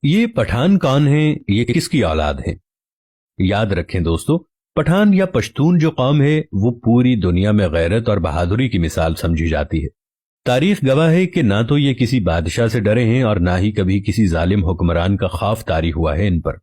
یہ پٹھان کون ہیں؟ یہ کس کی اولاد ہیں؟ یاد رکھیں دوستو، پٹھان یا پشتون جو قوم ہے وہ پوری دنیا میں غیرت اور بہادری کی مثال سمجھی جاتی ہے۔ تاریخ گواہ ہے کہ نہ تو یہ کسی بادشاہ سے ڈرے ہیں اور نہ ہی کبھی کسی ظالم حکمران کا خوف طاری ہوا ہے ان پر۔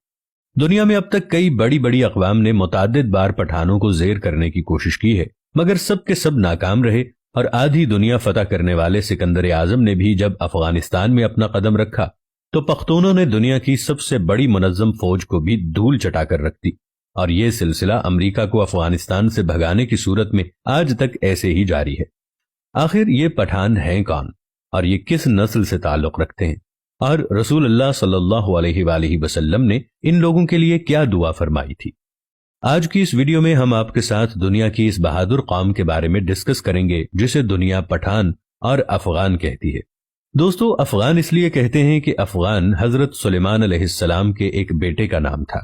دنیا میں اب تک کئی بڑی بڑی اقوام نے متعدد بار پٹھانوں کو زیر کرنے کی کوشش کی ہے، مگر سب کے سب ناکام رہے، اور آدھی دنیا فتح کرنے والے سکندر اعظم نے بھی جب افغانستان میں اپنا قدم رکھا تو پختونوں نے دنیا کی سب سے بڑی منظم فوج کو بھی دھول چٹا کر رکھ دی، اور یہ سلسلہ امریکہ کو افغانستان سے بھگانے کی صورت میں آج تک ایسے ہی جاری ہے۔ آخر یہ پٹھان ہیں کون اور یہ کس نسل سے تعلق رکھتے ہیں، اور رسول اللہ صلی اللہ علیہ وآلہ وسلم نے ان لوگوں کے لیے کیا دعا فرمائی تھی؟ آج کی اس ویڈیو میں ہم آپ کے ساتھ دنیا کی اس بہادر قوم کے بارے میں ڈسکس کریں گے جسے دنیا پٹھان اور افغان کہتی ہے۔ دوستو، افغان اس لیے کہتے ہیں کہ افغان حضرت سلیمان علیہ السلام کے ایک بیٹے کا نام تھا،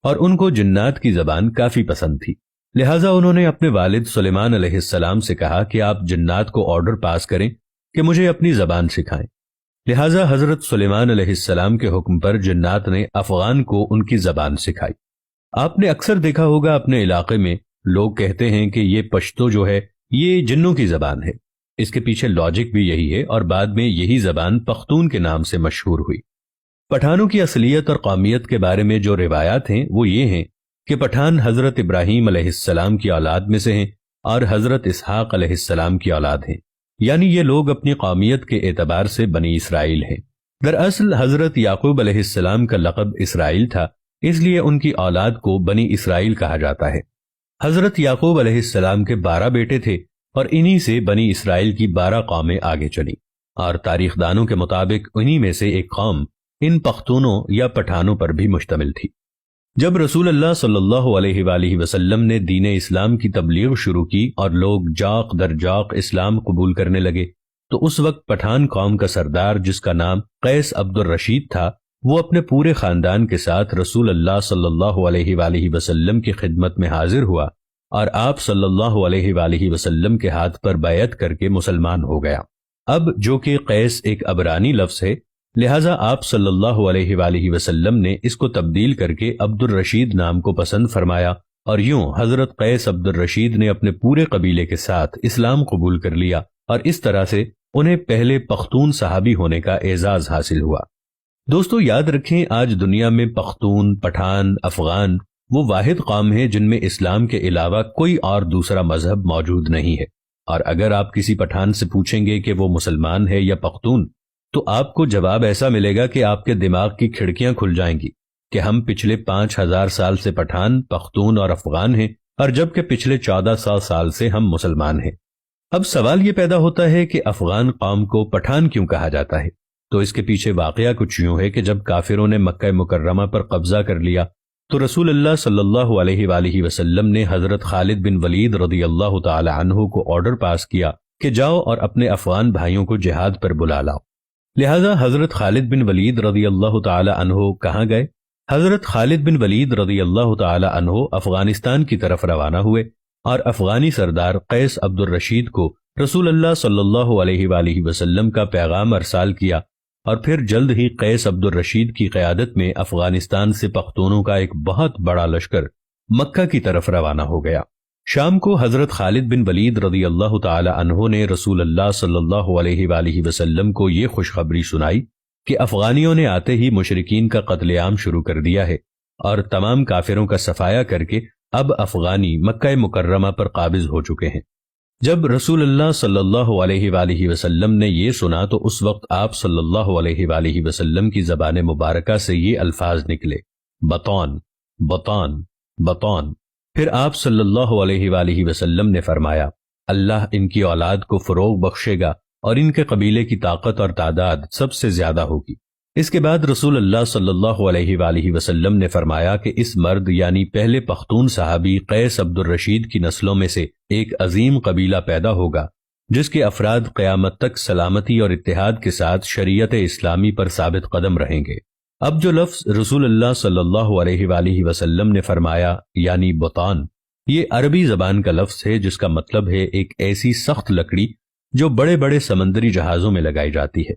اور ان کو جنات کی زبان کافی پسند تھی، لہٰذا انہوں نے اپنے والد سلیمان علیہ السلام سے کہا کہ آپ جنات کو آرڈر پاس کریں کہ مجھے اپنی زبان سکھائیں۔ لہٰذا حضرت سلیمان علیہ السلام کے حکم پر جنات نے افغان کو ان کی زبان سکھائی۔ آپ نے اکثر دیکھا ہوگا اپنے علاقے میں لوگ کہتے ہیں کہ یہ پشتو جو ہے یہ جنوں کی زبان ہے۔ اس کے پیچھے لاجک بھی یہی ہے، اور بعد میں یہی زبان پختون کے نام سے مشہور ہوئی۔ پٹھانوں کی اصلیت اور قومیت کے بارے میں جو روایات ہیں وہ یہ ہیں کہ پٹھان حضرت ابراہیم علیہ السلام کی اولاد میں سے ہیں اور حضرت اسحاق علیہ السلام کی اولاد ہیں، یعنی یہ لوگ اپنی قومیت کے اعتبار سے بنی اسرائیل ہیں۔ دراصل حضرت یعقوب علیہ السلام کا لقب اسرائیل تھا، اس لیے ان کی اولاد کو بنی اسرائیل کہا جاتا ہے۔ حضرت یعقوب علیہ السلام کے 12 بیٹے تھے، اور انہی سے بنی اسرائیل کی 12 قومیں آگے چلیں، اور تاریخ دانوں کے مطابق انہی میں سے ایک قوم ان پختونوں یا پٹھانوں پر بھی مشتمل تھی۔ جب رسول اللہ صلی اللہ علیہ وآلہ وسلم نے دین اسلام کی تبلیغ شروع کی اور لوگ جاق در جاق اسلام قبول کرنے لگے، تو اس وقت پٹھان قوم کا سردار جس کا نام قیس عبد الرشید تھا، وہ اپنے پورے خاندان کے ساتھ رسول اللہ صلی اللہ علیہ وآلہ وسلم کی خدمت میں حاضر ہوا، اور آپ صلی اللہ علیہ وآلہ وسلم کے ہاتھ پر بیعت کر کے مسلمان ہو گیا۔ اب جو کہ قیس ایک عبرانی لفظ ہے، لہٰذا آپ صلی اللہ علیہ وآلہ وسلم نے اس کو تبدیل کر کے عبد الرشید نام کو پسند فرمایا، اور یوں حضرت قیس عبد الرشید نے اپنے پورے قبیلے کے ساتھ اسلام قبول کر لیا، اور اس طرح سے انہیں پہلے پختون صحابی ہونے کا اعزاز حاصل ہوا۔ دوستو، یاد رکھیں آج دنیا میں پختون، پٹھان، افغان وہ واحد قوم ہیں جن میں اسلام کے علاوہ کوئی اور دوسرا مذہب موجود نہیں ہے، اور اگر آپ کسی پٹھان سے پوچھیں گے کہ وہ مسلمان ہے یا پختون، تو آپ کو جواب ایسا ملے گا کہ آپ کے دماغ کی کھڑکیاں کھل جائیں گی کہ ہم پچھلے 5000 سال سے پٹھان، پختون اور افغان ہیں، اور جبکہ پچھلے 1400 سال سے ہم مسلمان ہیں۔ اب سوال یہ پیدا ہوتا ہے کہ افغان قوم کو پٹھان کیوں کہا جاتا ہے؟ تو اس کے پیچھے واقعہ کچھ یوں ہے کہ جب کافروں نے مکہ مکرمہ پر قبضہ کر لیا تو رسول اللہ صلی اللہ علیہ وآلہ وسلم نے حضرت خالد بن ولید رضی اللہ تعالی عنہ کو آرڈر پاس کیا کہ جاؤ اور اپنے افغان بھائیوں کو جہاد پر بلا لاؤ۔ لہذا حضرت خالد بن ولید رضی اللہ تعالی عنہ کہاں گئے؟ حضرت خالد بن ولید رضی اللہ تعالی عنہ افغانستان کی طرف روانہ ہوئے، اور افغانی سردار قیس عبد الرشید کو رسول اللہ صلی اللہ علیہ وآلہ وسلم کا پیغام ارسال کیا، اور پھر جلد ہی قیس عبد الرشید کی قیادت میں افغانستان سے پختونوں کا ایک بہت بڑا لشکر مکہ کی طرف روانہ ہو گیا۔ شام کو حضرت خالد بن ولید رضی اللہ تعالی عنہ نے رسول اللہ صلی اللہ علیہ وآلہ وسلم کو یہ خوشخبری سنائی کہ افغانیوں نے آتے ہی مشرکین کا قتل عام شروع کر دیا ہے، اور تمام کافروں کا صفایا کر کے اب افغانی مکہ مکرمہ پر قابض ہو چکے ہیں۔ جب رسول اللہ صلی اللہ علیہ وآلہ وسلم نے یہ سنا تو اس وقت آپ صلی اللہ علیہ وآلہ وسلم کی زبان مبارکہ سے یہ الفاظ نکلے، بطون بطون بطون۔ پھر آپ صلی اللہ علیہ وآلہ وسلم نے فرمایا، اللہ ان کی اولاد کو فروغ بخشے گا اور ان کے قبیلے کی طاقت اور تعداد سب سے زیادہ ہوگی۔ اس کے بعد رسول اللہ صلی اللہ علیہ وآلہ وسلم نے فرمایا کہ اس مرد یعنی پہلے پختون صحابی قیس عبد الرشید کی نسلوں میں سے ایک عظیم قبیلہ پیدا ہوگا جس کے افراد قیامت تک سلامتی اور اتحاد کے ساتھ شریعت اسلامی پر ثابت قدم رہیں گے۔ اب جو لفظ رسول اللہ صلی اللہ علیہ وآلہ وسلم نے فرمایا یعنی بطان، یہ عربی زبان کا لفظ ہے جس کا مطلب ہے ایک ایسی سخت لکڑی جو بڑے بڑے سمندری جہازوں میں لگائی جاتی ہے۔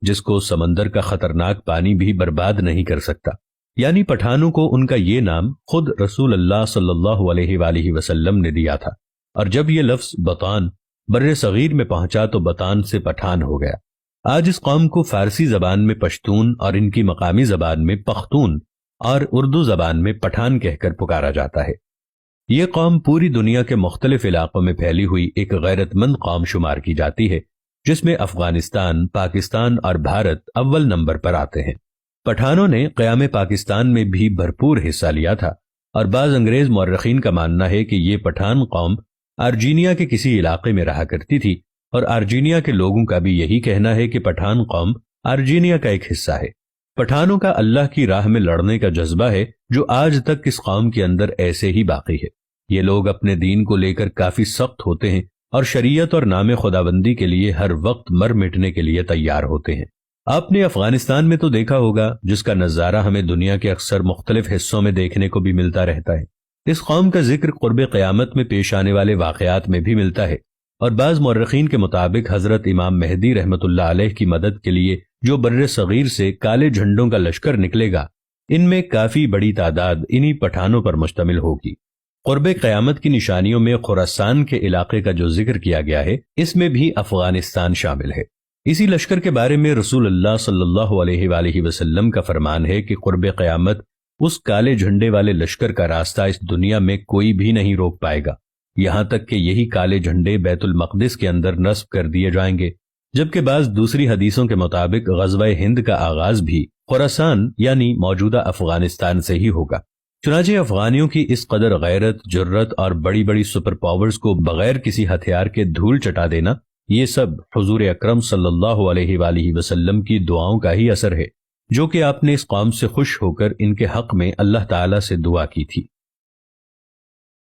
جس کو سمندر کا خطرناک پانی بھی برباد نہیں کر سکتا۔ یعنی پٹھانوں کو ان کا یہ نام خود رسول اللہ صلی اللہ علیہ وآلہ وسلم نے دیا تھا، اور جب یہ لفظ بطان بر صغیر میں پہنچا تو بطان سے پٹھان ہو گیا۔ آج اس قوم کو فارسی زبان میں پشتون اور ان کی مقامی زبان میں پختون اور اردو زبان میں پٹھان کہہ کر پکارا جاتا ہے۔ یہ قوم پوری دنیا کے مختلف علاقوں میں پھیلی ہوئی ایک غیرت مند قوم شمار کی جاتی ہے، جس میں افغانستان، پاکستان اور بھارت اول نمبر پر آتے ہیں۔ پٹھانوں نے قیام پاکستان میں بھی بھرپور حصہ لیا تھا، اور بعض انگریز مورخین کا ماننا ہے کہ یہ پٹھان قوم ارجینیا کے کسی علاقے میں رہا کرتی تھی، اور ارجینیا کے لوگوں کا بھی یہی کہنا ہے کہ پٹھان قوم ارجینیا کا ایک حصہ ہے۔ پٹھانوں کا اللہ کی راہ میں لڑنے کا جذبہ ہے جو آج تک اس قوم کے اندر ایسے ہی باقی ہے۔ یہ لوگ اپنے دین کو لے کر کافی سخت ہوتے ہیں اور شریعت اور نام خداوندی کے لیے ہر وقت مر مٹنے کے لیے تیار ہوتے ہیں۔ آپ نے افغانستان میں تو دیکھا ہوگا، جس کا نظارہ ہمیں دنیا کے اکثر مختلف حصوں میں دیکھنے کو بھی ملتا رہتا ہے۔ اس قوم کا ذکر قرب قیامت میں پیش آنے والے واقعات میں بھی ملتا ہے، اور بعض مورخین کے مطابق حضرت امام مہدی رحمت اللہ علیہ کی مدد کے لیے جو بر صغیر سے کالے جھنڈوں کا لشکر نکلے گا، ان میں کافی بڑی تعداد انہی پٹھانوں پر مشتمل ہوگی۔ قرب قیامت کی نشانیوں میں خراسان کے علاقے کا جو ذکر کیا گیا ہے، اس میں بھی افغانستان شامل ہے۔ اسی لشکر کے بارے میں رسول اللہ صلی اللہ علیہ وآلہ وسلم کا فرمان ہے کہ قرب قیامت اس کالے جھنڈے والے لشکر کا راستہ اس دنیا میں کوئی بھی نہیں روک پائے گا، یہاں تک کہ یہی کالے جھنڈے بیت المقدس کے اندر نصب کر دیے جائیں گے، جبکہ بعض دوسری حدیثوں کے مطابق غزوہ ہند کا آغاز بھی خراسان یعنی موجودہ افغانستان سے ہی ہوگا۔ چنانچہ افغانیوں کی اس قدر غیرت، جرت اور بڑی بڑی سپر پاورز کو بغیر کسی ہتھیار کے دھول چٹا دینا، یہ سب حضور اکرم صلی اللہ علیہ وآلہ وسلم کی دعاؤں کا ہی اثر ہے، جو کہ آپ نے اس قوم سے خوش ہو کر ان کے حق میں اللہ تعالیٰ سے دعا کی تھی۔